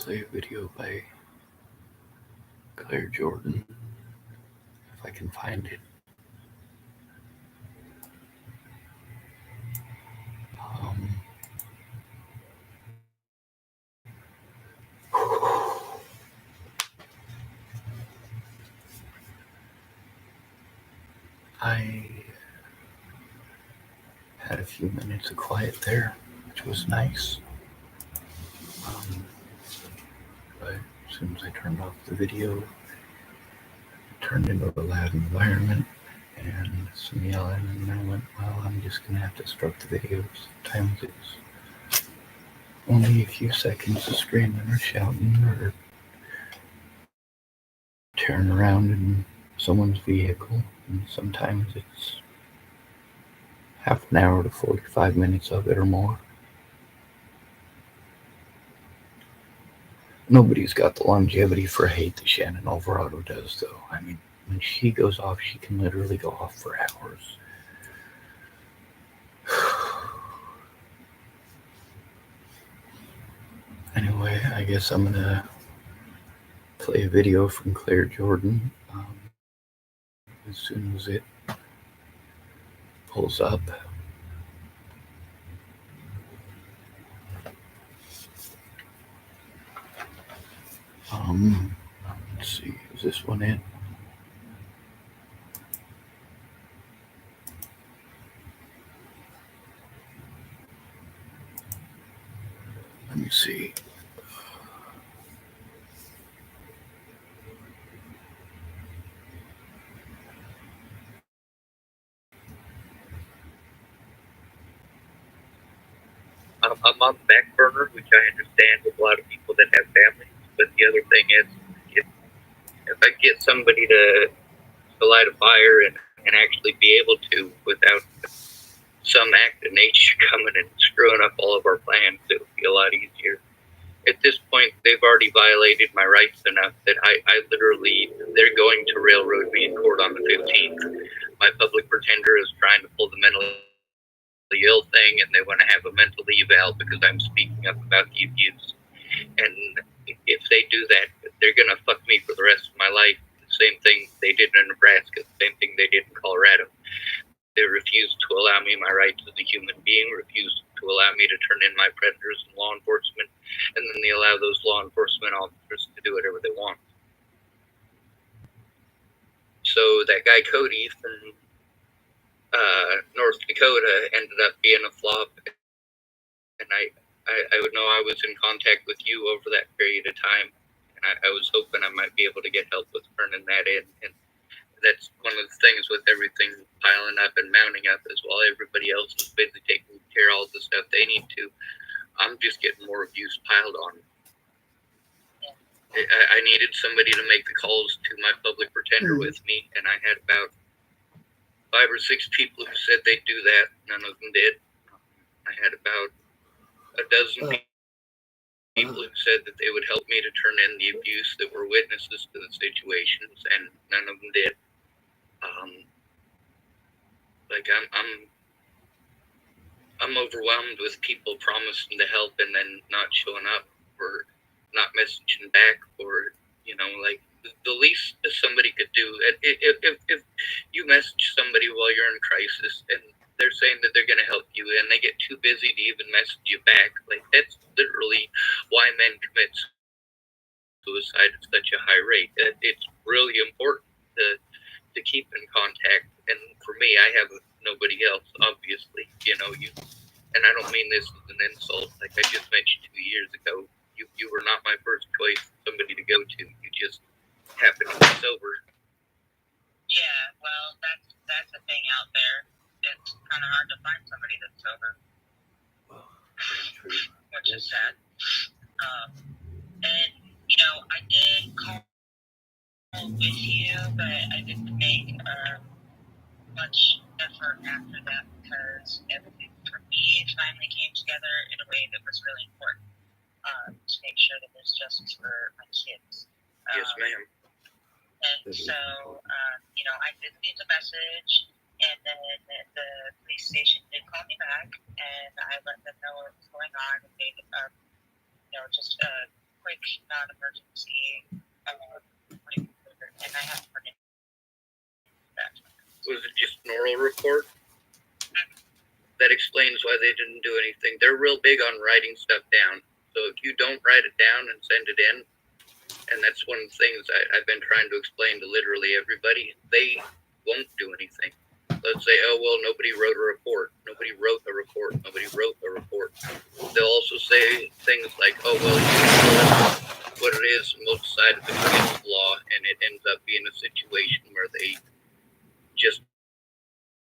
play a video by Claire Jordan, if I can find it. Um, I had a few minutes of quiet there, which was nice. Um, but as soon as I turned off the video, it turned into a loud environment and some yelling, and I went, well, I'm just going to have to start the video. Sometimes it's only a few seconds of screaming or shouting or tearing around in someone's vehicle, and sometimes it's half an hour to 45 minutes of it or more. Nobody's got the longevity for hate that Shannon Alvarado does, though. I mean, when she goes off, she can literally go off for hours. Anyway, I guess I'm gonna play a video from Claire Jordan as soon as it pulls up. Let's see, is this one it? Let me see. I'm on the back burner, which I understand with a lot of people that have families. But the other thing is, if I get somebody to light a fire and actually be able to without some act of nature coming and screwing up all of our plans, it would be a lot easier. At this point, they've already violated my rights enough that I literally, they're going to railroad me in court on the 15th. My public pretender is trying to pull the mentally ill thing, and they want to have a mental eval because I'm speaking up about the abuse. And if they do that, they're going to fuck me for the rest of my life. The same thing they did in Nebraska, the same thing they did in Colorado. They refused to allow me my rights as a human being, refused to allow me to turn in my predators in law enforcement, and then they allow those law enforcement officers to do whatever they want. So that guy Cody from North Dakota ended up being a flop, and I would know I was in contact with you over that period of time, and I was hoping I might be able to get help with turning that in. And that's one of the things with everything piling up and mounting up, is while everybody else is busy taking care of all the stuff they need to, I'm just getting more abuse piled on. I needed somebody to make the calls to my public pretender with me, and I had about 5 or 6 people who said they'd do that. None of them did. I had about a dozen people who said that they would help me to turn in the abuse that were witnesses to the situations, and none of them did. I'm overwhelmed with people promising to help and then not showing up, or not messaging back, or the least somebody could do. If you message somebody while you're in crisis and they're saying that they're going to help you and they get too busy to even message you back, like, that's literally why men commit suicide at such a high rate. It's really important to keep in contact. And for me, I have nobody else, obviously. And I don't mean this as an insult. Like I just mentioned 2 years ago, you were not my first choice, somebody to go to. You just happened to be sober. Yeah, well, that's the thing out there. It's kind of hard to find somebody that's sober. Well, that's true. Which is sad. And, I did call with you, but I didn't make much effort after that because everything for me finally came together in a way that was really important to make sure that there's justice for my kids. Yes, ma'am. And so, I did leave a message, and then the police station did call me back, and I let them know what was going on, and made just a quick, non-emergency, and I haven't heard anything back. Was it just an oral report? That explains why they didn't do anything. They're real big on writing stuff down. So if you don't write it down and send it in, and that's one of the things I've been trying to explain to literally everybody, they won't do anything. Let's say, oh, well, nobody wrote a report. Nobody wrote a report. Nobody wrote a report. They'll also say things like, oh, well, you tell us what it is, and we'll decide if it's against the law, and it ends up being a situation where they just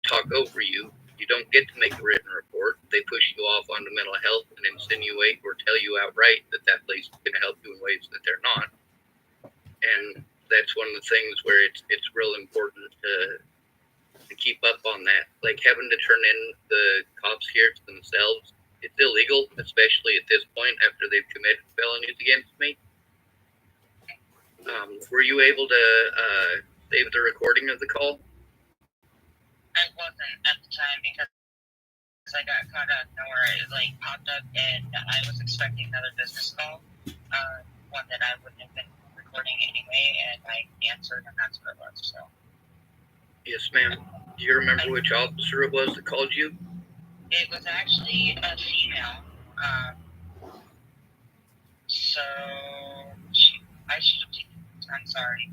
talk over you. You don't get to make a written report. They push you off onto mental health and insinuate or tell you outright that that place is going to help you in ways that they're not. And that's one of the things where it's real important to keep up on that. Like having to turn in the cops here to themselves, it's illegal, especially at this point after they've committed felonies against me. Were you able to save the recording of the call? I wasn't at the time because I got caught out of nowhere. It popped up, and I was expecting another business call, one that I wouldn't have been recording anyway, and I answered, and that's what it was. So. Yes, ma'am. Do you remember which officer it was that called you? It was actually a female. So I should have taken it. I'm sorry.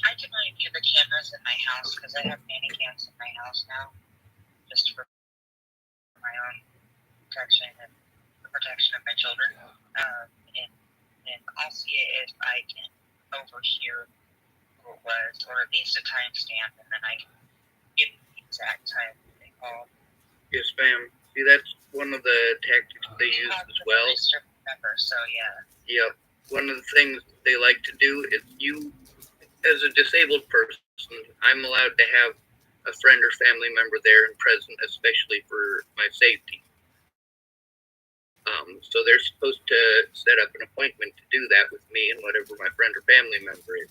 I can review the cameras in my house because I have nanny cams in my house now, just for my own protection and the protection of my children. And I'll see if I can overhear who it was, or at least a timestamp, and then I can give you the exact time they called. Yes, ma'am. See, that's one of the tactics they use as well. Remember, so yeah. Yep. One of the things they like to do is you, as a disabled person, I'm allowed to have a friend or family member there and present, especially for my safety. So they're supposed to set up an appointment to do that with me and whatever my friend or family member is.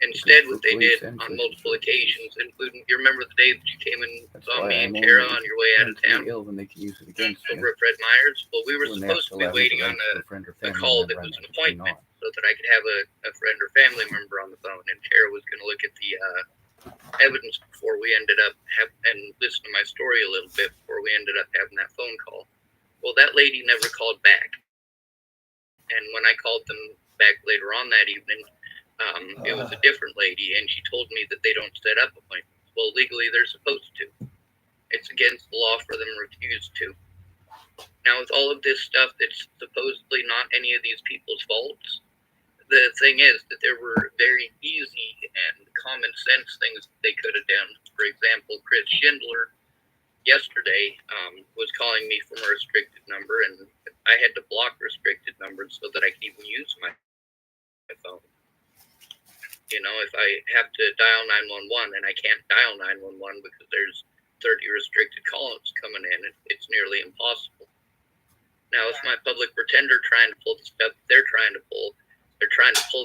Instead, what they did on multiple occasions, including, you remember the day that you came and saw me and Tara on your way out of town? When they can use it against over at Fred Meyer's? Well, we were supposed to be waiting on a call that was an appointment so that I could have a friend or family member on the phone, and Tara was going to look at the evidence before we ended up and listen to my story a little bit before we ended up having that phone call. Well, that lady never called back. And when I called them back later on that evening, it was a different lady, and she told me that they don't set up appointments. Well, legally, they're supposed to. It's against the law for them to refuse to. Now, with all of this stuff that's supposedly not any of these people's faults, the thing is that there were very easy and common sense things that they could have done. For example, Chris Schindler yesterday was calling me from a restricted number, and I had to block restricted numbers so that I could even use my phone. You know, if I have to dial 911 and I can't dial 911 because there's 30 restricted calls coming in, it's nearly impossible. Now, if my public pretender trying to pull the stuff they're trying to pull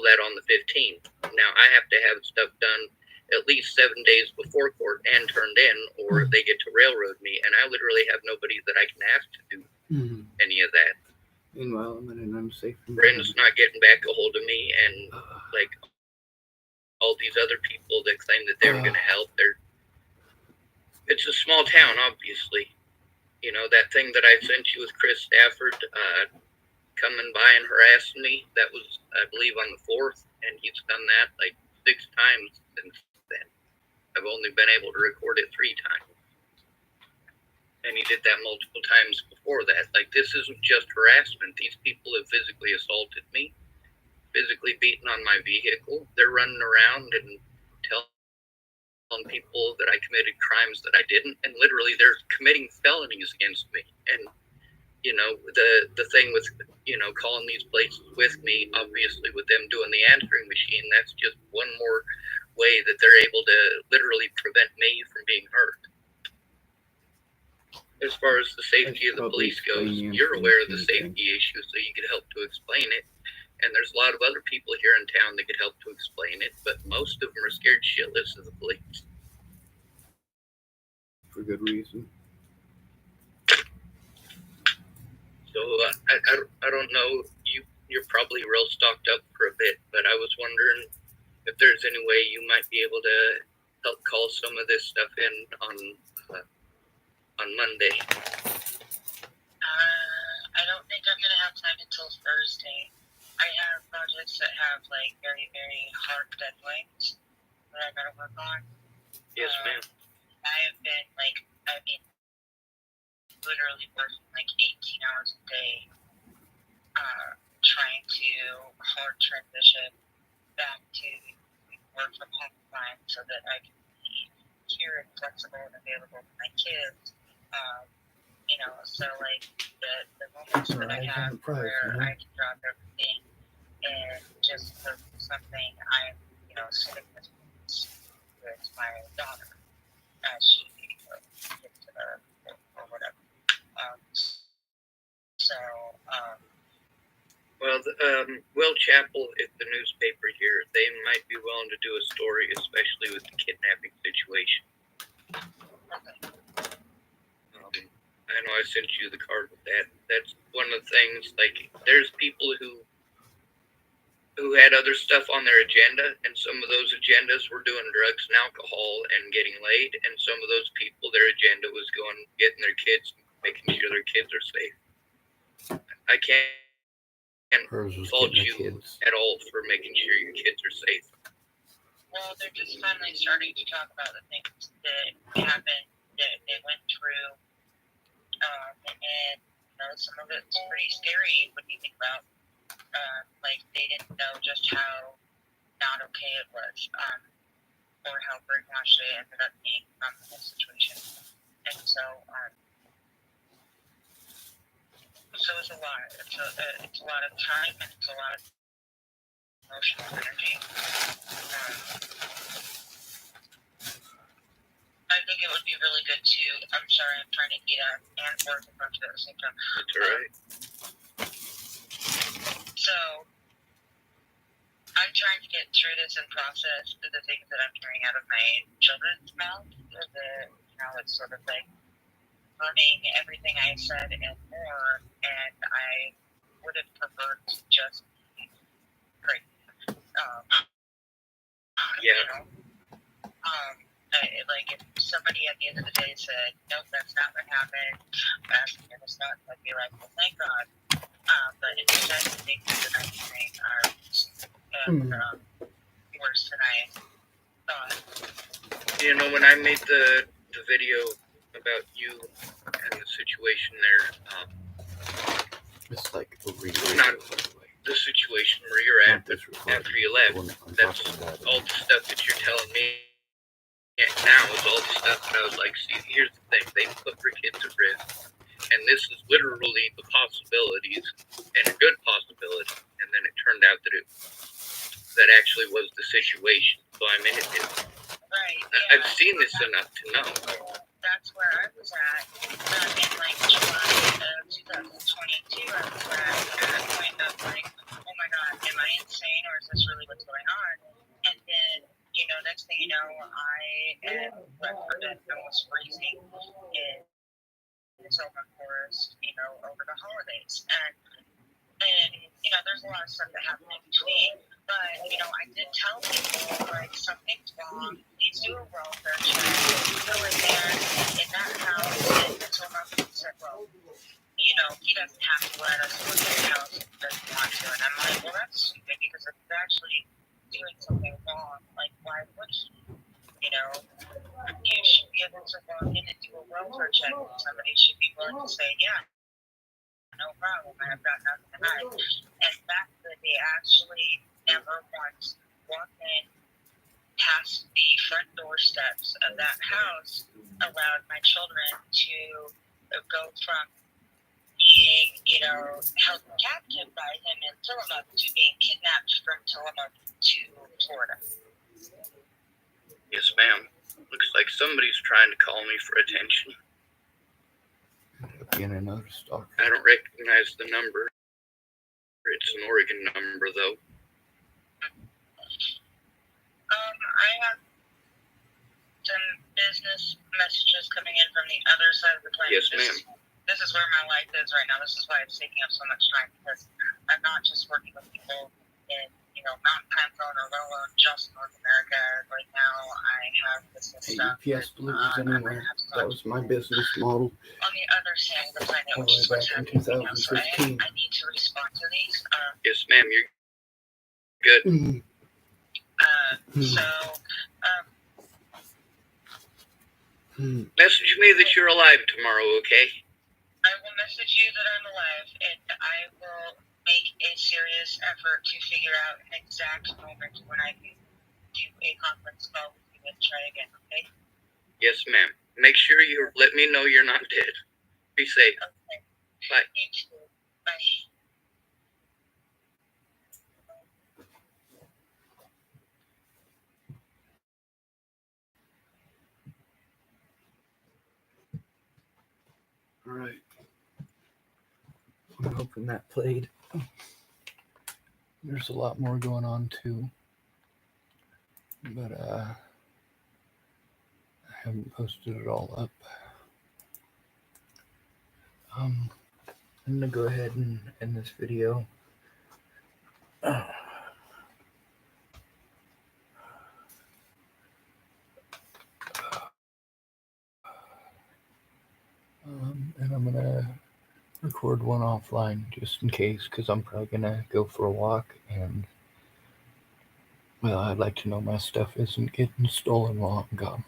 that on the 15th. Now, I have to have stuff done at least 7 days before court and turned in, or they get to railroad me, and I literally have nobody that I can ask to do any of that. Meanwhile, I'm in an unsafe Brenda's not getting back a hold of me, and like all these other people that claim that they were going to help, it's a small town, obviously. You know, that thing that I sent you with Chris Stafford coming by and harassing me, that was, I believe, on the 4th, and he's done that like 6 times since then. I've only been able to record it 3 times. And he did that multiple times before that. Like, this isn't just harassment. These people have physically assaulted me, physically beaten on my vehicle. They're running around and telling people that I committed crimes that I didn't, and literally they're committing felonies against me. And, you know, the thing with, you know, calling these places with me, obviously with them doing the answering machine, that's just one more way that they're able to literally prevent me from being hurt. As far as the safety of the police goes, you're aware of the safety issue, so you could help to explain it. And there's a lot of other people here in town that could help to explain it, but most of them are scared shitless of the police. For good reason. So So I don't know. You're probably real stocked up for a bit, but I was wondering if there's any way you might be able to help call some of this stuff in on Monday. I don't think I'm gonna have time until Thursday. I have projects that have like very, very hard deadlines that I gotta work on. Yes, ma'am. I have been literally working like 18 hours a day, trying to hard transition back to work from home time so that I can be here and flexible and available for my kids. So like the moments that I have where I can drop everything and just look for something, I'm sitting with my daughter as she gets to the or whatever. Well, Will Chappell at the newspaper here, they might be willing to do a story, especially with the kidnapping situation. I know I sent you the card with that. That's one of the things, like, there's people who had other stuff on their agenda, and some of those agendas were doing drugs and alcohol and getting laid, and some of those people, their agenda was getting their kids, making sure their kids are safe. I can't fault you at all for making sure your kids are safe. Well, they're just finally starting to talk about the things that happened, that they went through, and some of it's pretty scary when you think about, like, they didn't know just how not okay it was, or how brainwashed they ended up being from the whole situation. And so it's a lot. It's a lot of time, and it's a lot of emotional energy. I think it would be really good to. I'm sorry, I'm trying to eat and work a bunch at the same time. That's all right. So I'm trying to get through this and process the things that I'm hearing out of my children's mouth. It's sort of like learning everything I said and more, and I would have preferred to just be great. Like if somebody at the end of the day said, nope, that's not what happened, and it's not, I'd be like, well, thank God. But instead, the things that I'm hearing are worse than I thought. When I made the video about you and the situation there, it's like not the situation where you're at, but after you left, that's all the stuff that you're telling me now is all the stuff that I was like, see, here's the thing, they put their kids at risk, and this is literally the possibilities, and a good possibility, and then it turned out that actually was the situation. So I mean, right, I've seen this enough to know. That's where I was at in like July of 2022. I was at a point of like, oh my God, am I insane, or is this really what's going on? And then, next thing you know, I am left for dead and almost freezing in the Tillamook forest, over the holidays. And there's a lot of stuff that happened in between. But, I did tell people, like, something's wrong. Please do a welfare check. Go in there, in that house, and the Tillamook said, well, he doesn't have to let us look at the house if he doesn't want to. And I'm like, well, that's stupid, because if he's actually doing something wrong, like, why would he? You should be able to walk in and do a welfare check. Somebody should be willing to say, yeah, no problem, I have got nothing to hide. And the fact that they actually never once walked in past the front doorsteps of that house allowed my children to go from being, held captive by him in Tillamook to being kidnapped from Tillamook to Florida. Yes, ma'am. Looks like somebody's trying to call me for attention. Being another stalker. I don't recognize the number. It's an Oregon number, though. I have some business messages coming in from the other side of the planet. Yes, ma'am. This is is where my life is right now. This is why it's taking up so much time, because I'm not just working with people in, Mountain Time Zone or let alone just North America. Right now, I have business Hey, stuff. UPS delivers anywhere. That was my business model. On the other side of the planet, All which the is way what's back in happening now. So 2015. I need to respond to these. Yes, ma'am. You're good. So, Message me that you're alive tomorrow, okay? I will message you that I'm alive, and I will make a serious effort to figure out an exact moment when I can do a conference call with you and try again, okay? Yes, ma'am. Make sure you let me know you're not dead. Be safe. Okay. Bye. You too. Bye. All right. I'm hoping that played. There's a lot more going on too, but I haven't posted it all up. I'm gonna go ahead and end this video. And I'm gonna record one offline just in case, because I'm probably gonna go for a walk, and well, I'd like to know my stuff isn't getting stolen while I'm gone.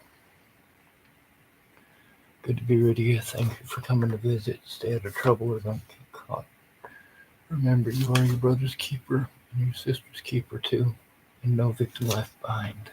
Good to be with you. Thank you for coming to visit. Stay out of trouble or don't get caught. Remember, you are your brother's keeper and your sister's keeper too, and no victim left behind.